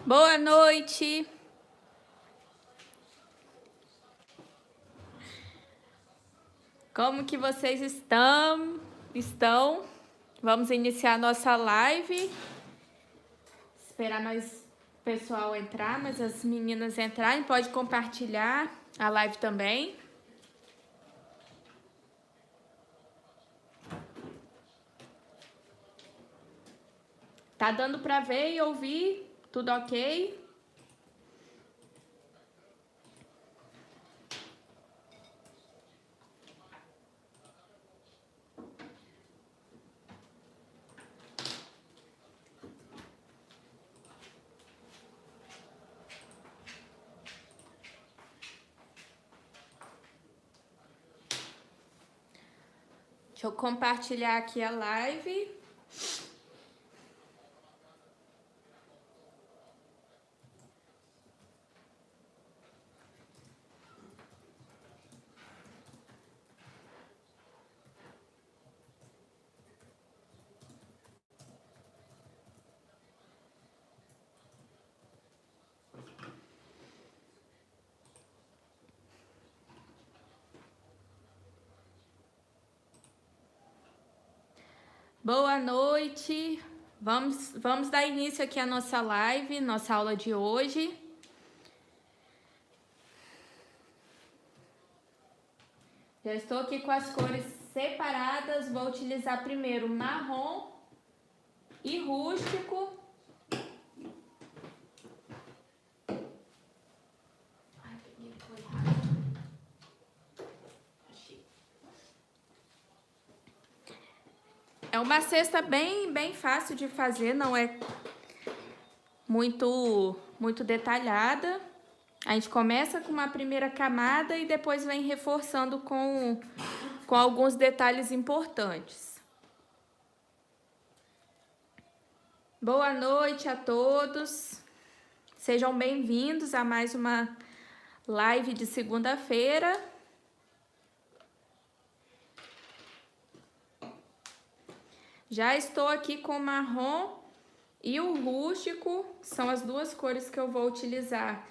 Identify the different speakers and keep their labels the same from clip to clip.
Speaker 1: Boa noite. Como que vocês estão? Vamos iniciar nossa live. Esperar o pessoal entrar, mas as meninas entrarem, pode compartilhar a live também. Tá dando para ver e ouvir? Tudo ok? Deixa eu compartilhar aqui a live. Boa noite. Vamos dar início aqui à nossa live, nossa aula de hoje. Já estou aqui com as cores separadas. Vou utilizar primeiro marrom e rústico. É uma cesta bem fácil de fazer, não é muito detalhada. A gente começa com uma primeira camada e depois vem reforçando com alguns detalhes importantes. Boa noite a todos. Sejam bem-vindos a mais uma live de segunda-feira. Já estou aqui com o marrom e o rústico, são as duas cores que eu vou utilizar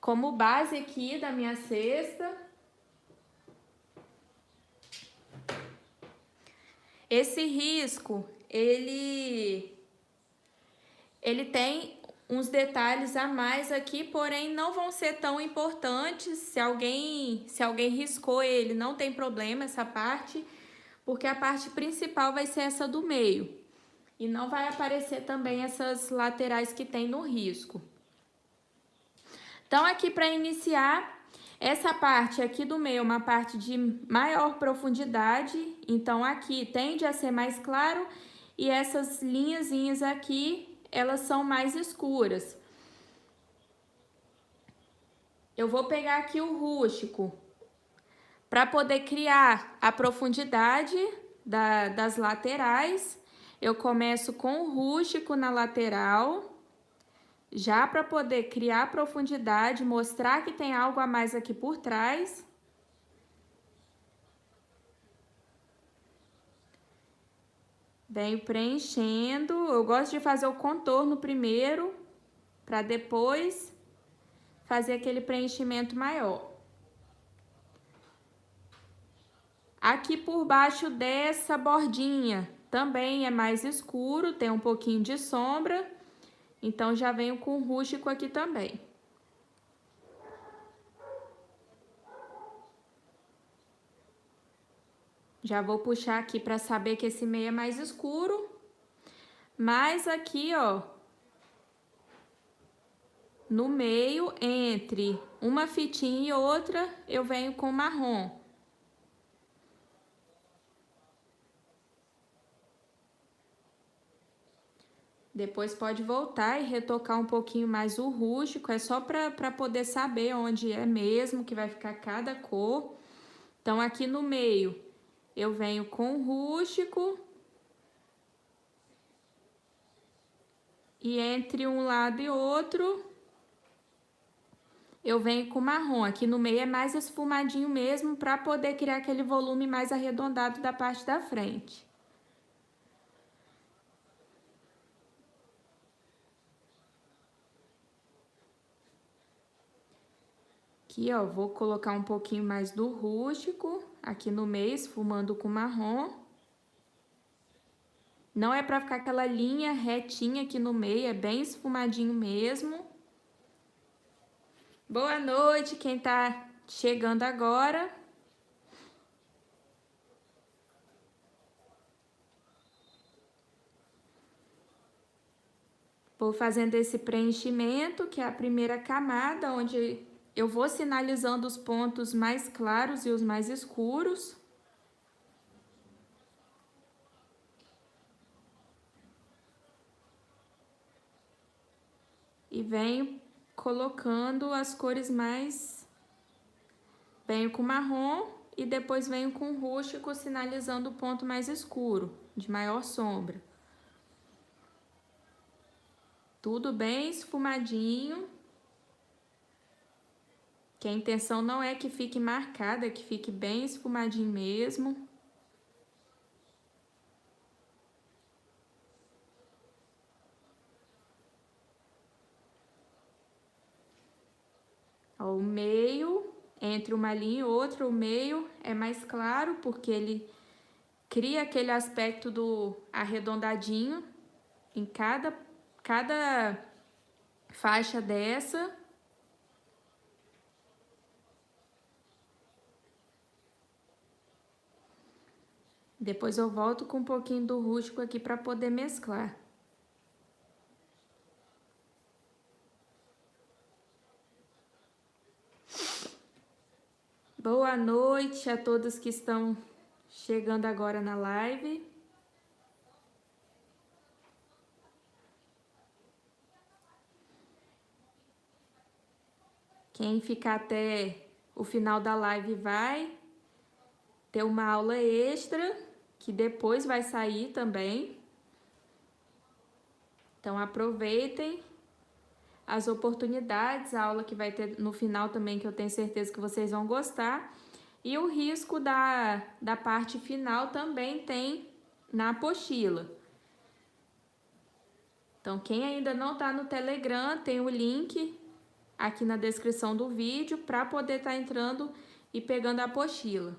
Speaker 1: como base aqui da minha cesta. Esse risco, ele tem uns detalhes a mais aqui, porém não vão ser tão importantes. Se alguém riscou ele, não tem problema essa parte, porque a parte principal vai ser essa do meio. E não vai aparecer também essas laterais que tem no risco. Então, aqui para iniciar, essa parte aqui do meio é uma parte de maior profundidade. Então, aqui tende a ser mais claro e essas linhazinhas aqui, elas são mais escuras. Eu vou pegar aqui o rústico para poder criar a profundidade das laterais. Eu começo com o rústico na lateral, já para poder criar profundidade, mostrar que tem algo a mais aqui por trás. Venho preenchendo. Eu gosto de fazer o contorno primeiro, para depois fazer aquele preenchimento maior. Aqui por baixo dessa bordinha também é mais escuro, tem um pouquinho de sombra, então já venho com o rústico aqui também. Já vou puxar aqui para saber que esse meio é mais escuro, mas aqui, ó, no meio, entre uma fitinha e outra, eu venho com marrom. Depois pode voltar e retocar um pouquinho mais o rústico, é só para poder saber onde é mesmo que vai ficar cada cor. Então, aqui no meio, eu venho com o rústico. E entre um lado e outro, eu venho com marrom. Aqui no meio é mais esfumadinho mesmo, para poder criar aquele volume mais arredondado da parte da frente. Aqui, ó, vou colocar um pouquinho mais do rústico aqui no meio, esfumando com marrom. Não é pra ficar aquela linha retinha aqui no meio, é bem esfumadinho mesmo. Boa noite, quem tá chegando agora. Vou fazendo esse preenchimento, que é a primeira camada, onde eu vou sinalizando os pontos mais claros e os mais escuros. E venho colocando as cores mais... Venho com marrom e depois venho com rústico, sinalizando o ponto mais escuro, de maior sombra. Tudo bem esfumadinho. Que a intenção não é que fique marcada, é que fique bem esfumadinho mesmo. Ó, o meio, entre uma linha e outra, o meio é mais claro, porque ele cria aquele aspecto do arredondadinho em cada faixa dessa. Depois eu volto com um pouquinho do rústico aqui para poder mesclar. Boa noite a todos que estão chegando agora na live. Quem ficar até o final da live vai ter uma aula extra, que depois vai sair também. Então aproveitem as oportunidades, a aula que vai ter no final também, que eu tenho certeza que vocês vão gostar. E o risco da parte final também tem na apostila. Então, quem ainda não está no Telegram, tem o link aqui na descrição do vídeo para poder estar entrando e pegando a apostila.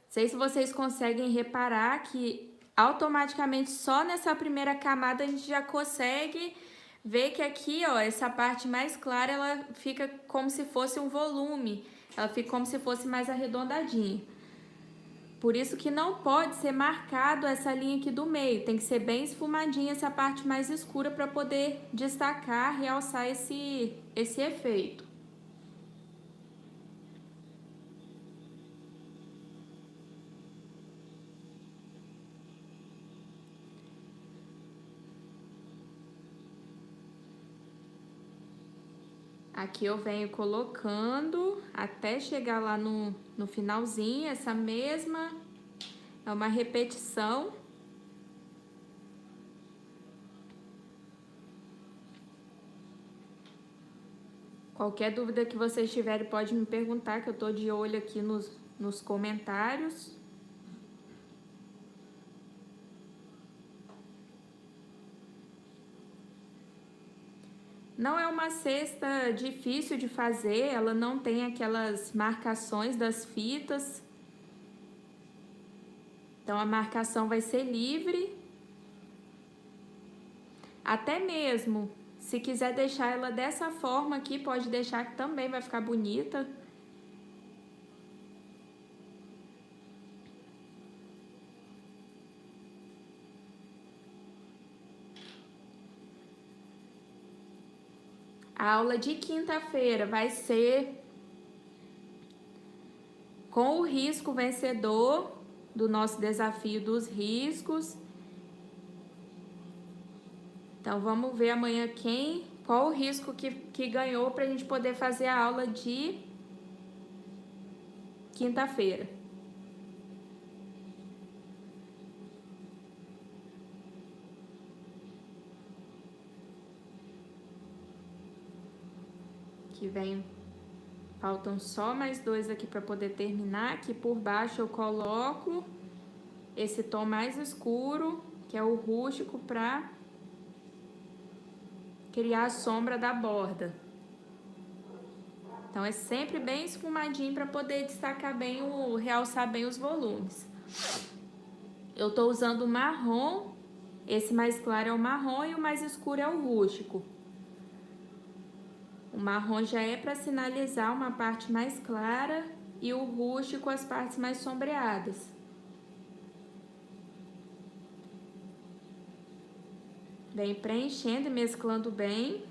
Speaker 1: Não sei se vocês conseguem reparar que automaticamente só nessa primeira camada a gente já consegue ver que aqui, ó, essa parte mais clara, ela fica como se fosse um volume, ela fica como se fosse mais arredondadinha. Por isso que não pode ser marcado essa linha aqui do meio, tem que ser bem esfumadinha essa parte mais escura para poder destacar, realçar esse efeito. Aqui eu venho colocando até chegar lá no finalzinho, essa mesma, é uma repetição. Qualquer dúvida que vocês tiverem pode me perguntar, que eu tô de olho aqui nos comentários. Não é uma cesta difícil de fazer, ela não tem aquelas marcações das fitas. Então, a marcação vai ser livre. Até mesmo, se quiser deixar ela dessa forma aqui, pode deixar que também vai ficar bonita. A aula de quinta-feira vai ser com o risco vencedor do nosso desafio dos riscos. Então, vamos ver amanhã qual o risco que ganhou para a gente poder fazer a aula de quinta-feira. Que vem, faltam só mais 2 aqui para poder terminar. Aqui por baixo eu coloco esse tom mais escuro, que é o rústico, para criar a sombra da borda. Então, é sempre bem esfumadinho para poder destacar bem, realçar bem os volumes. Eu tô usando o marrom, esse mais claro é o marrom e o mais escuro é o rústico. O marrom já é para sinalizar uma parte mais clara e o rústico as partes mais sombreadas. Vem preenchendo e mesclando bem.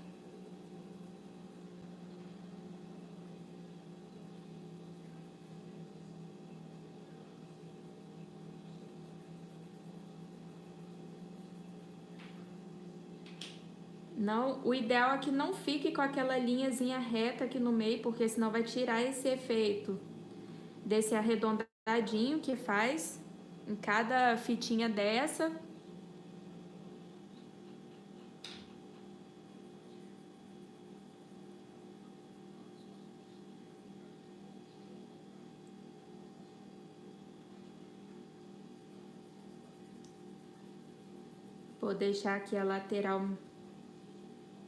Speaker 1: Não, o ideal é que não fique com aquela linhazinha reta aqui no meio, porque senão vai tirar esse efeito desse arredondadinho que faz em cada fitinha dessa. Vou deixar aqui a lateral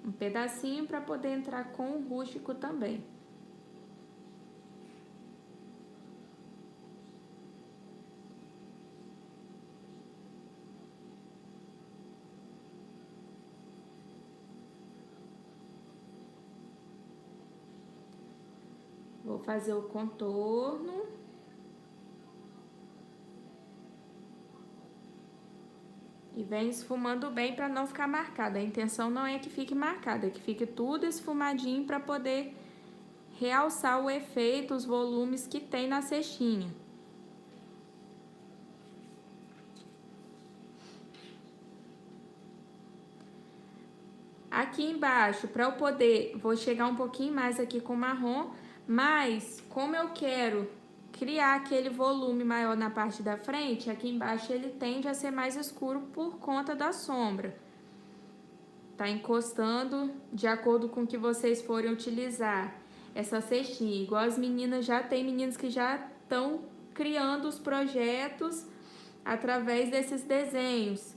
Speaker 1: um pedacinho para poder entrar com o rústico também. Vou fazer o contorno. E vem esfumando bem para não ficar marcada. A intenção não é que fique marcada, é que fique tudo esfumadinho para poder realçar o efeito, os volumes que tem na cestinha. Aqui embaixo, para eu poder, vou chegar um pouquinho mais aqui com marrom, mas como eu quero criar aquele volume maior na parte da frente, aqui embaixo ele tende a ser mais escuro por conta da sombra. Tá encostando de acordo com o que vocês forem utilizar essa cestinha. Igual as meninas, já tem meninas que já estão criando os projetos através desses desenhos.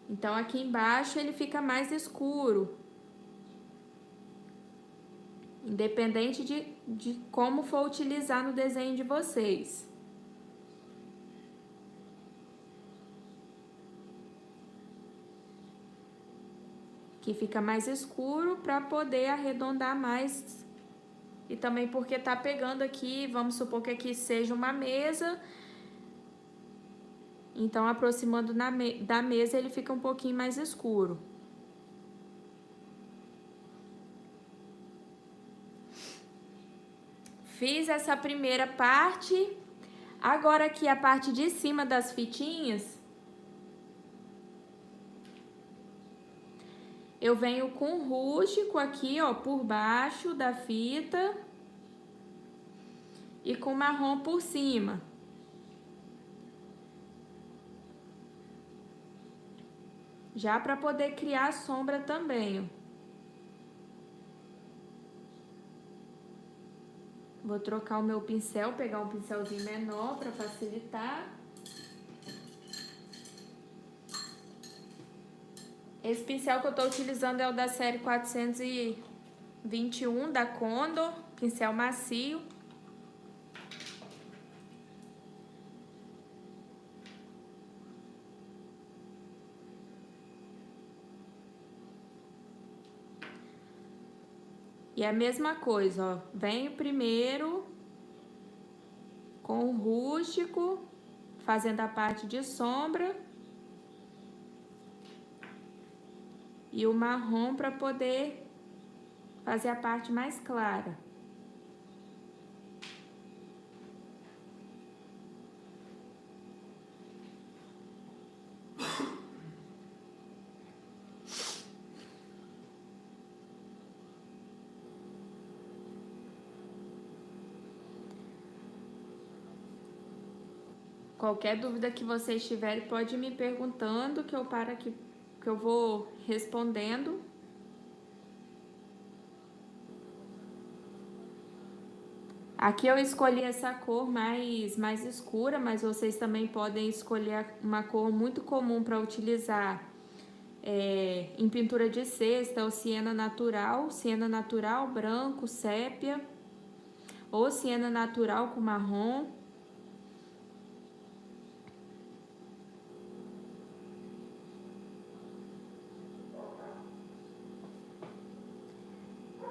Speaker 1: Então, aqui embaixo ele fica mais escuro. Independente de como for utilizar no desenho de vocês. Aqui fica mais escuro para poder arredondar mais. E também porque tá pegando aqui, vamos supor que aqui seja uma mesa. Então, aproximando da mesa, ele fica um pouquinho mais escuro. Fiz essa primeira parte. Agora aqui a parte de cima das fitinhas, eu venho com rústico aqui, ó, por baixo da fita e com marrom por cima. Já para poder criar a sombra também, ó. Vou trocar o meu pincel, pegar um pincelzinho menor para facilitar. Esse pincel que eu tô utilizando é o da série 421 da Condor, pincel macio. E é a mesma coisa, ó, venho primeiro com o rústico, fazendo a parte de sombra. E o marrom para poder fazer a parte mais clara. Qualquer dúvida que vocês tiverem, pode ir me perguntando que eu paro aqui, que eu vou respondendo. Aqui eu escolhi essa cor mais escura, mas vocês também podem escolher uma cor muito comum para utilizar em pintura de cesta, o siena natural, branco, sépia, ou siena natural com marrom.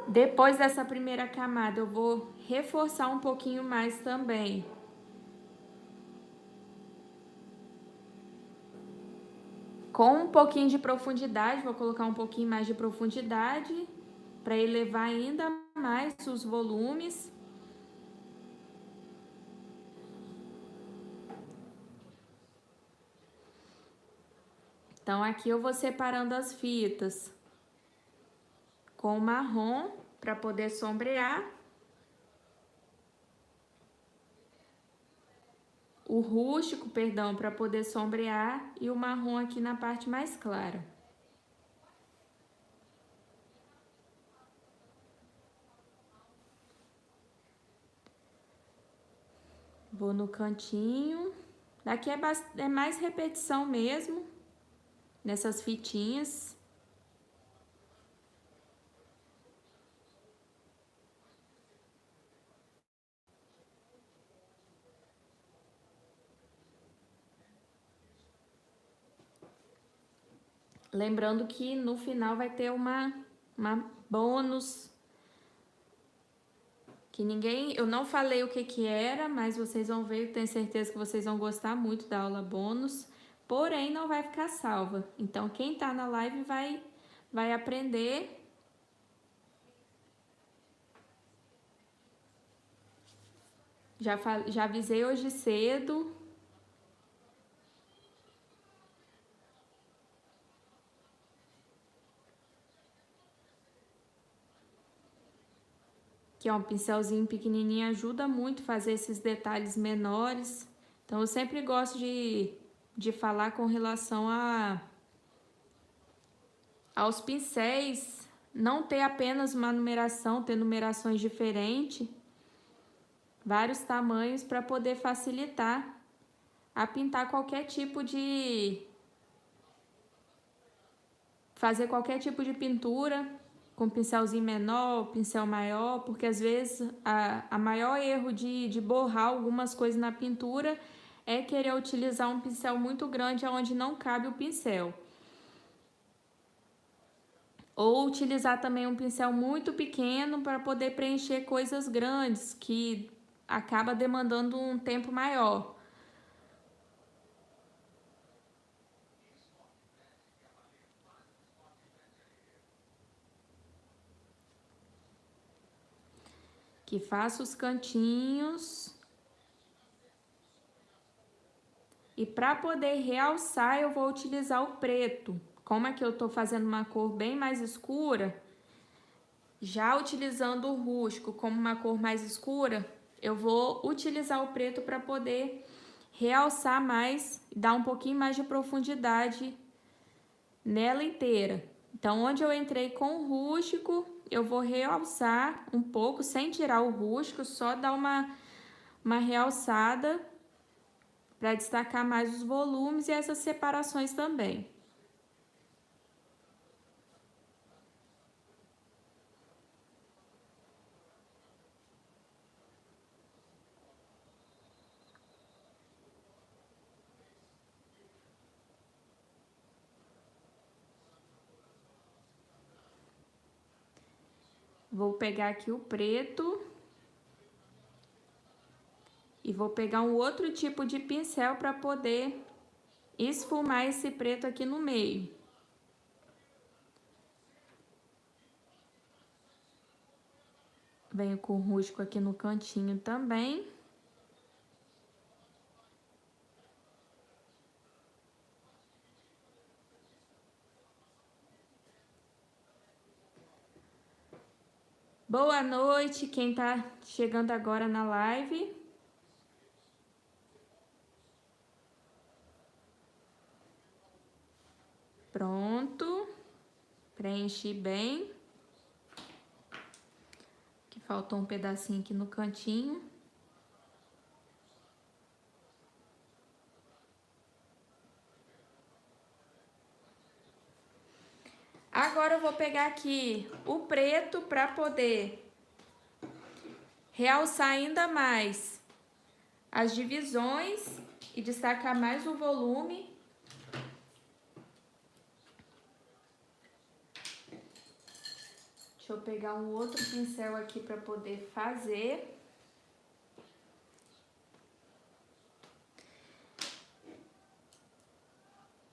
Speaker 1: Depois dessa primeira camada, eu vou reforçar um pouquinho mais também. Com um pouquinho de profundidade, vou colocar um pouquinho mais de profundidade para elevar ainda mais os volumes. Então, aqui eu vou separando as fitas com o marrom para poder sombrear. O rústico, perdão, para poder sombrear, e o marrom aqui na parte mais clara. Vou no cantinho. Daqui é mais repetição mesmo, nessas fitinhas. Lembrando que no final vai ter uma bônus, que eu não falei o que era, mas vocês vão ver, tenho certeza que vocês vão gostar muito da aula bônus, porém não vai ficar salva. Então quem tá na live vai aprender. Já avisei hoje cedo. Que é um pincelzinho pequenininho, ajuda muito a fazer esses detalhes menores. Então, eu sempre gosto de falar com relação aos pincéis, não ter apenas uma numeração, ter numerações diferentes, vários tamanhos para poder facilitar a pintar qualquer tipo de... fazer qualquer tipo de pintura, com pincelzinho menor, pincel maior, porque às vezes a maior erro de borrar algumas coisas na pintura é querer utilizar um pincel muito grande onde não cabe o pincel. Ou utilizar também um pincel muito pequeno para poder preencher coisas grandes, que acaba demandando um tempo maior. Que faço os cantinhos. E para poder realçar, eu vou utilizar o preto. Como é que eu tô fazendo uma cor bem mais escura, já utilizando o rústico como uma cor mais escura, eu vou utilizar o preto para poder realçar mais, dar um pouquinho mais de profundidade nela inteira. Então, onde eu entrei com o rústico, eu vou realçar um pouco, sem tirar o rústico, só dar uma realçada para destacar mais os volumes e essas separações também. Vou pegar aqui o preto e vou pegar um outro tipo de pincel para poder esfumar esse preto aqui no meio. Venho com o rústico aqui no cantinho também. Boa noite, quem tá chegando agora na live. Pronto. Preenchi bem. Que faltou um pedacinho aqui no cantinho. Agora eu vou pegar aqui o preto para poder realçar ainda mais as divisões e destacar mais o volume. Deixa eu pegar um outro pincel aqui para poder fazer.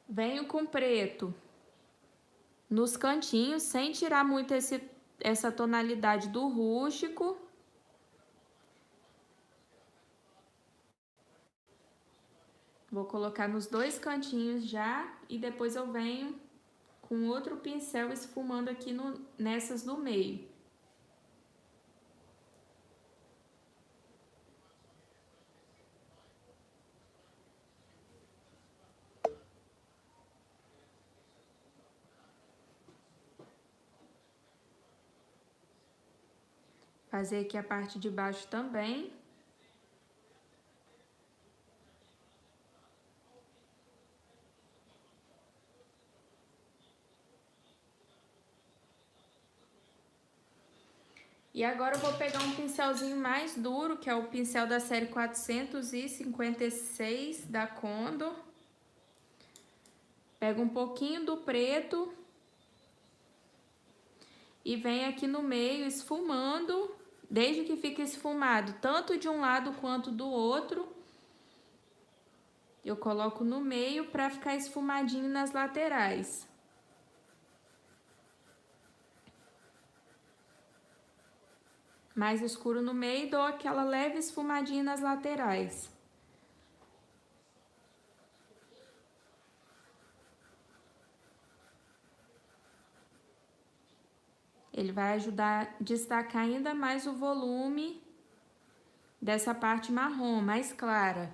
Speaker 1: Venho com preto nos cantinhos, sem tirar muito essa tonalidade do rústico. Vou colocar nos dois cantinhos já e depois eu venho com outro pincel esfumando aqui nessas do meio. Fazer aqui a parte de baixo também. E agora eu vou pegar um pincelzinho mais duro, que é o pincel da série 456 da Condor. Pego um pouquinho do preto e venho aqui no meio esfumando, desde que fique esfumado, tanto de um lado quanto do outro. Eu coloco no meio para ficar esfumadinho nas laterais. Mais escuro no meio e dou aquela leve esfumadinha nas laterais. Ele vai ajudar a destacar ainda mais o volume dessa parte marrom, mais clara.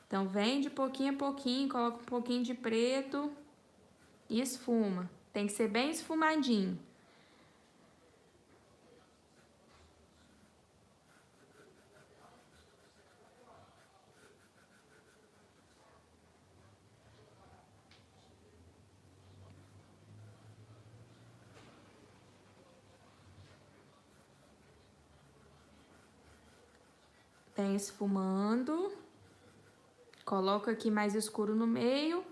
Speaker 1: Então, vem de pouquinho a pouquinho, coloca um pouquinho de preto e esfuma. Tem que ser bem esfumadinho. Vem esfumando. Coloco aqui mais escuro no meio.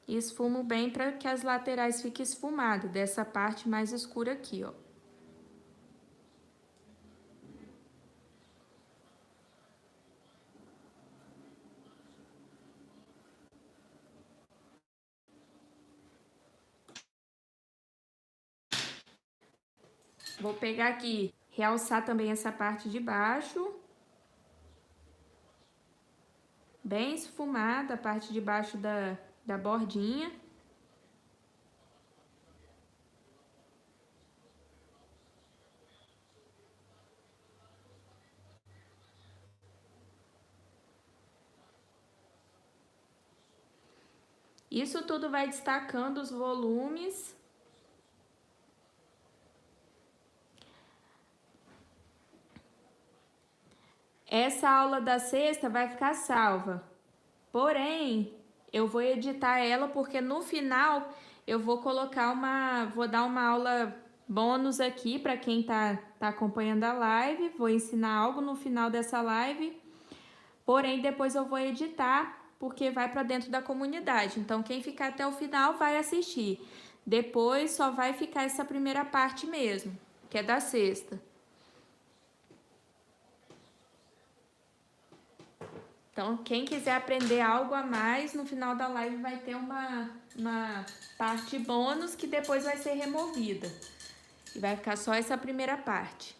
Speaker 1: E esfumo bem para que as laterais fiquem esfumadas, dessa parte mais escura aqui, ó. Vou pegar aqui, realçar também essa parte de baixo. Bem esfumada a parte de baixo da bordinha. Isso tudo vai destacando os volumes. Essa aula da sexta vai ficar salva. Porém, eu vou editar ela porque no final eu vou colocar vou dar uma aula bônus aqui para quem tá acompanhando a live. Vou ensinar algo no final dessa live. Porém, depois eu vou editar porque vai para dentro da comunidade. Então, quem ficar até o final vai assistir. Depois só vai ficar essa primeira parte mesmo, que é da sexta. Então, quem quiser aprender algo a mais, no final da live vai ter uma parte bônus que depois vai ser removida. E vai ficar só essa primeira parte.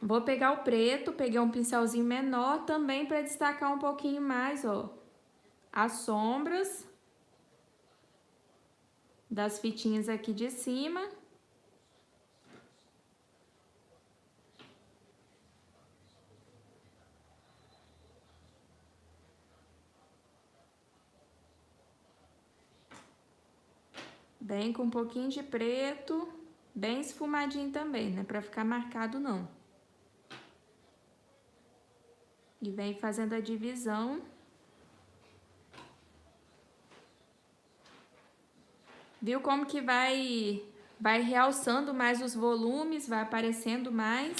Speaker 1: Vou pegar o preto, peguei um pincelzinho menor também para destacar um pouquinho mais, ó, as sombras das fitinhas aqui de cima. Bem com um pouquinho de preto, bem esfumadinho também, né? Pra ficar marcado não. E vem fazendo a divisão. Viu como que vai realçando mais os volumes, vai aparecendo mais.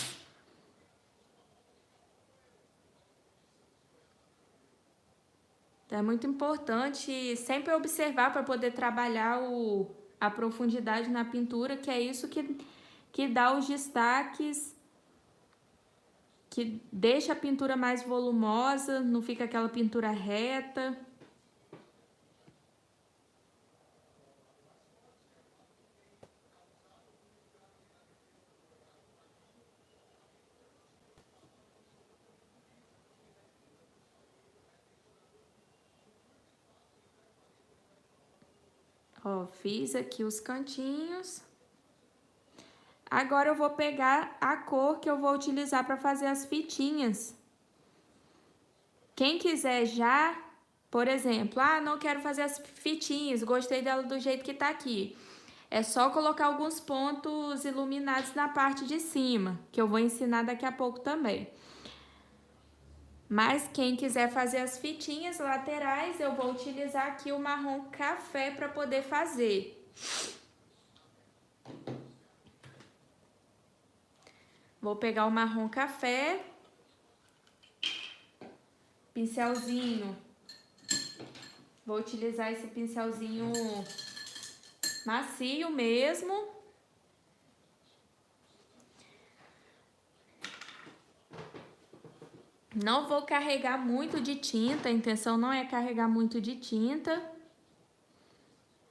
Speaker 1: Então, é muito importante sempre observar para poder trabalhar a profundidade na pintura, que é isso que dá os destaques, que deixa a pintura mais volumosa, não fica aquela pintura reta. Ó, fiz aqui os cantinhos. Agora eu vou pegar a cor que eu vou utilizar para fazer as fitinhas. Quem quiser já, por exemplo, não quero fazer as fitinhas, gostei dela do jeito que tá aqui. É só colocar alguns pontos iluminados na parte de cima, que eu vou ensinar daqui a pouco também. Mas quem quiser fazer as fitinhas laterais, eu vou utilizar aqui o marrom café para poder fazer. Vou pegar o marrom café, pincelzinho. Vou utilizar esse pincelzinho macio mesmo. Não vou carregar muito de tinta, a intenção não é carregar muito de tinta.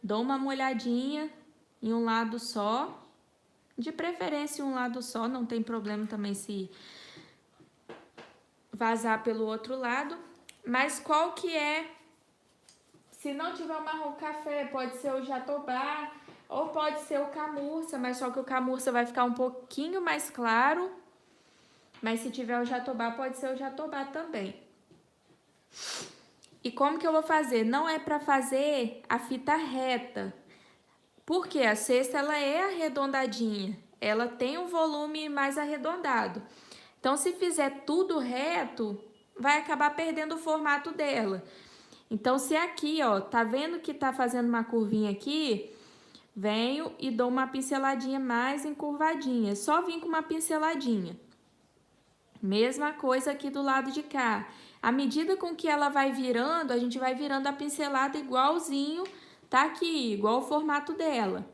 Speaker 1: Dou uma molhadinha em um lado só. De preferência um lado só, não tem problema também se vazar pelo outro lado. Mas qual que é? Se não tiver o marrom café, pode ser o jatobá ou pode ser o camurça, mas só que o camurça vai ficar um pouquinho mais claro. Mas se tiver o jatobá, pode ser o jatobá também. E como que eu vou fazer? Não é para fazer a fita reta. Porque a cesta ela é arredondadinha, ela tem um volume mais arredondado. Então, se fizer tudo reto, vai acabar perdendo o formato dela. Então, se aqui, ó, tá vendo que tá fazendo uma curvinha aqui, venho e dou uma pinceladinha mais encurvadinha. É só vir com uma pinceladinha. Mesma coisa aqui do lado de cá. À medida com que ela vai virando, a gente vai virando a pincelada igualzinho, tá aqui, igual o formato dela.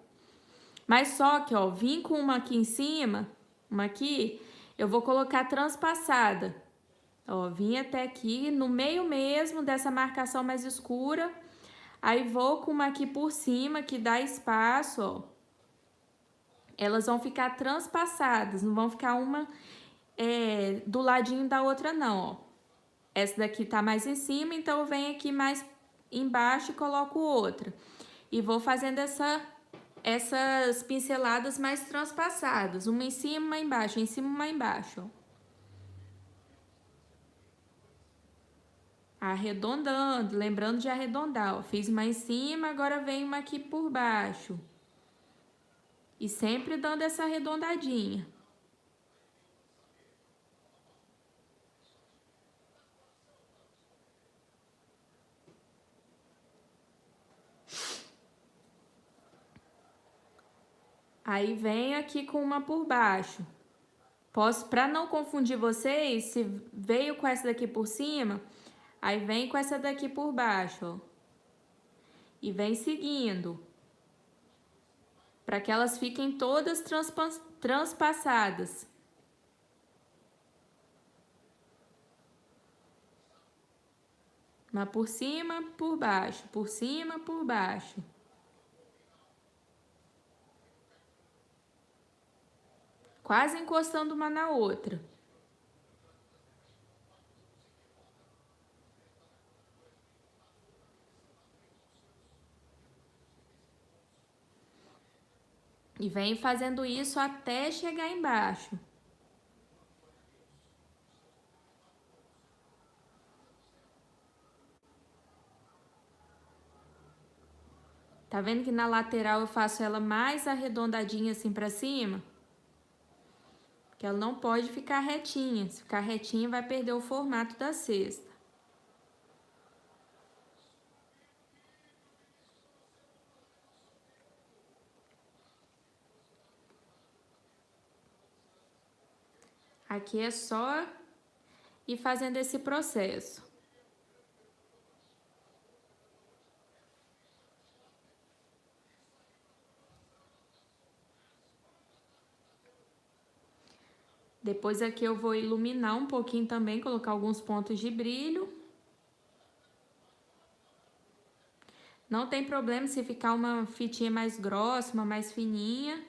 Speaker 1: Mas só que, ó, vim com uma aqui em cima, uma aqui, eu vou colocar transpassada. Ó, vim até aqui, no meio mesmo dessa marcação mais escura. Aí vou com uma aqui por cima, que dá espaço, ó. Elas vão ficar transpassadas, não vão ficar uma do ladinho da outra não, ó. Essa daqui tá mais em cima, então eu venho aqui mais embaixo e coloco outra. E vou fazendo essas pinceladas mais transpassadas, uma em cima, uma embaixo, em cima, uma embaixo, ó. Arredondando, lembrando de arredondar, ó. Fiz uma em cima, agora vem uma aqui por baixo. E sempre dando essa arredondadinha. Aí venho aqui com uma por baixo. Posso, para não confundir vocês, se veio com essa daqui por cima, aí vem com essa daqui por baixo, ó. E vem seguindo. Para que elas fiquem todas transpassadas. Uma por cima, por baixo, por cima, por baixo. Quase encostando uma na outra. E vem fazendo isso até chegar embaixo. Tá vendo que na lateral eu faço ela mais arredondadinha assim pra cima? Que ela não pode ficar retinha. Se ficar retinha, vai perder o formato da cesta. Aqui é só ir fazendo esse processo. Depois aqui eu vou iluminar um pouquinho também, colocar alguns pontos de brilho. Não tem problema se ficar uma fitinha mais grossa, uma mais fininha.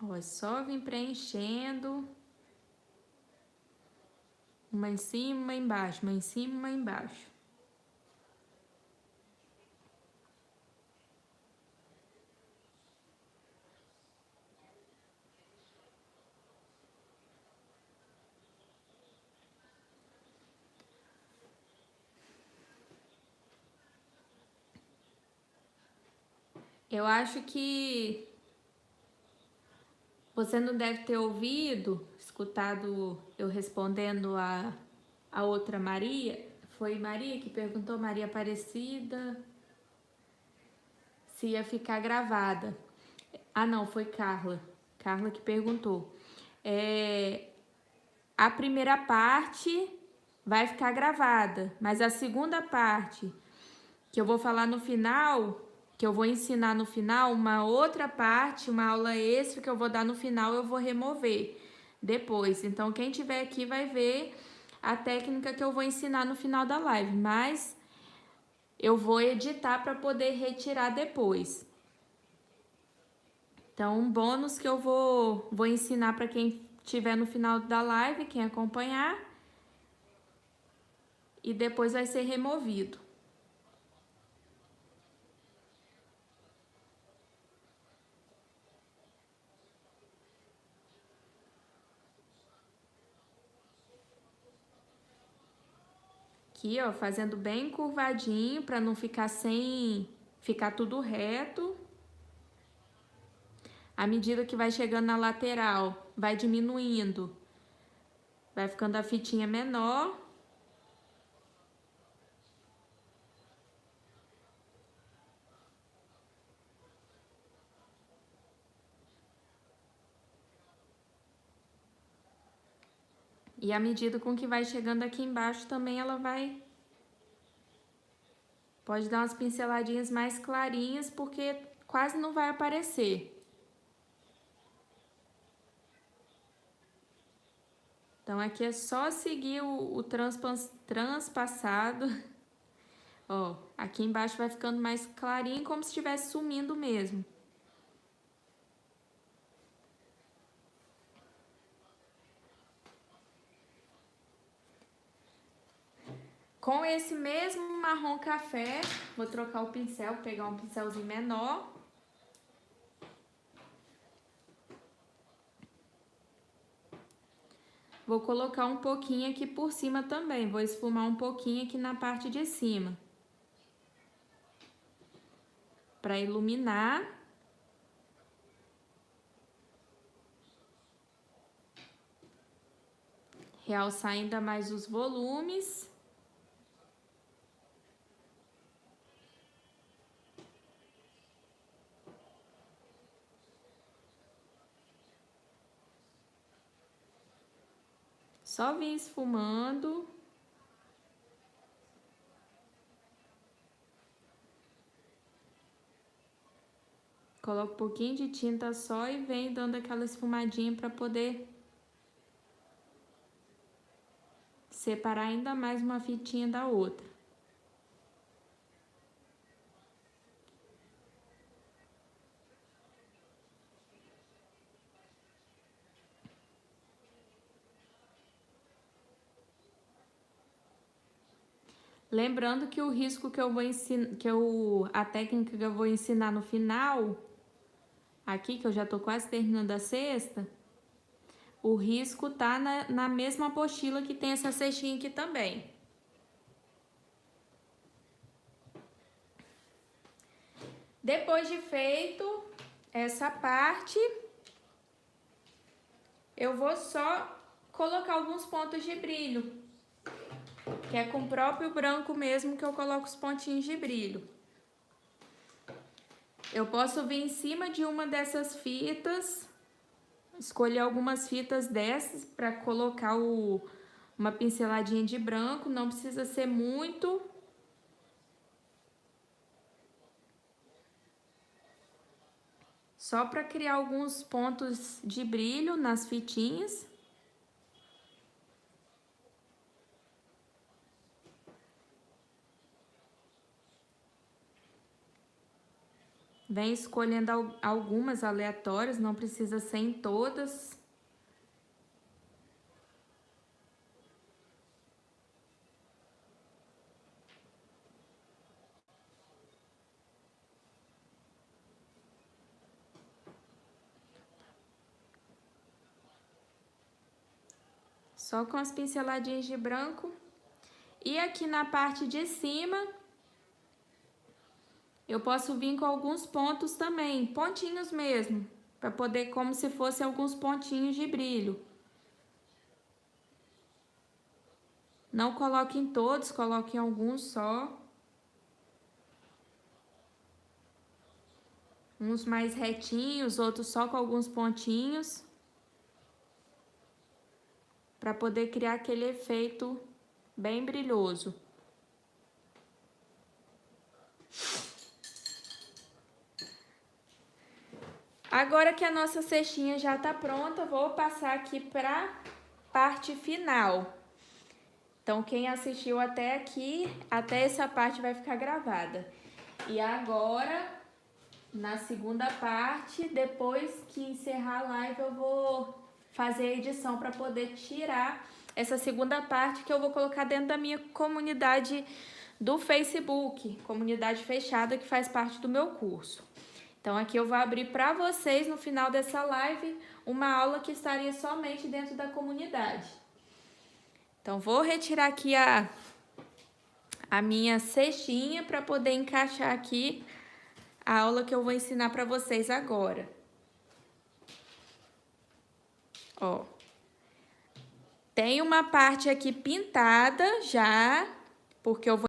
Speaker 1: Ó, é só vir preenchendo. Uma em cima, uma embaixo, uma em cima, uma embaixo. Eu acho que você não deve ter escutado eu respondendo a outra Maria. Foi Maria que perguntou, Maria Aparecida, se ia ficar gravada. Ah, não, foi Carla. Carla que perguntou. A primeira parte vai ficar gravada, mas a segunda parte, que eu vou falar no final, que eu vou ensinar no final, uma outra parte, uma aula extra que eu vou dar no final, eu vou remover depois. Então, quem tiver aqui vai ver a técnica que eu vou ensinar no final da live, mas eu vou editar para poder retirar depois. Então, um bônus que eu vou ensinar para quem tiver no final da live, quem acompanhar, e depois vai ser removido. Aqui, ó, fazendo bem curvadinho para não ficar ficar tudo reto. À medida que vai chegando na lateral, vai diminuindo. Vai ficando a fitinha menor. E à medida com que vai chegando aqui embaixo também ela vai... Pode dar umas pinceladinhas mais clarinhas, porque quase não vai aparecer. Então, aqui é só seguir o transpassado. Ó, aqui embaixo vai ficando mais clarinho, como se estivesse sumindo mesmo. Com esse mesmo marrom café, vou trocar o pincel, pegar um pincelzinho menor. Vou colocar um pouquinho aqui por cima também, vou esfumar um pouquinho aqui na parte de cima. Para iluminar. Realçar ainda mais os volumes. Só vim esfumando. Coloco um pouquinho de tinta só e venho dando aquela esfumadinha para poder separar ainda mais uma fitinha da outra. Lembrando que o risco que eu vou ensinar, a técnica que eu vou ensinar no final, aqui que eu já tô quase terminando a cesta, o risco tá na mesma apostila que tem essa cestinha aqui também. Depois de feito essa parte, eu vou só colocar alguns pontos de brilho. Que é com o próprio branco mesmo que eu coloco os pontinhos de brilho. Eu posso vir em cima de uma dessas fitas, escolher algumas fitas dessas para colocar uma pinceladinha de branco, não precisa ser muito. Só para criar alguns pontos de brilho nas fitinhas. Vem escolhendo algumas aleatórias, não precisa ser em todas. Só com as pinceladinhas de branco. E aqui na parte de cima, eu posso vir com alguns pontos também, pontinhos mesmo, para poder, como se fossem alguns pontinhos de brilho. Não coloque em todos, coloque em alguns só. Uns mais retinhos, outros só com alguns pontinhos. Para poder criar aquele efeito bem brilhoso. Agora que a nossa cestinha já tá pronta, vou passar aqui para parte final. Então, quem assistiu até aqui, até essa parte vai ficar gravada. E agora, na segunda parte, depois que encerrar a live, eu vou fazer a edição para poder tirar essa segunda parte que eu vou colocar dentro da minha comunidade do Facebook, comunidade fechada que faz parte do meu curso. Então, aqui eu vou abrir para vocês, no final dessa live, uma aula que estaria somente dentro da comunidade. Então, vou retirar aqui a minha cestinha para poder encaixar aqui a aula que eu vou ensinar para vocês agora. Ó, tem uma parte aqui pintada já, porque eu vou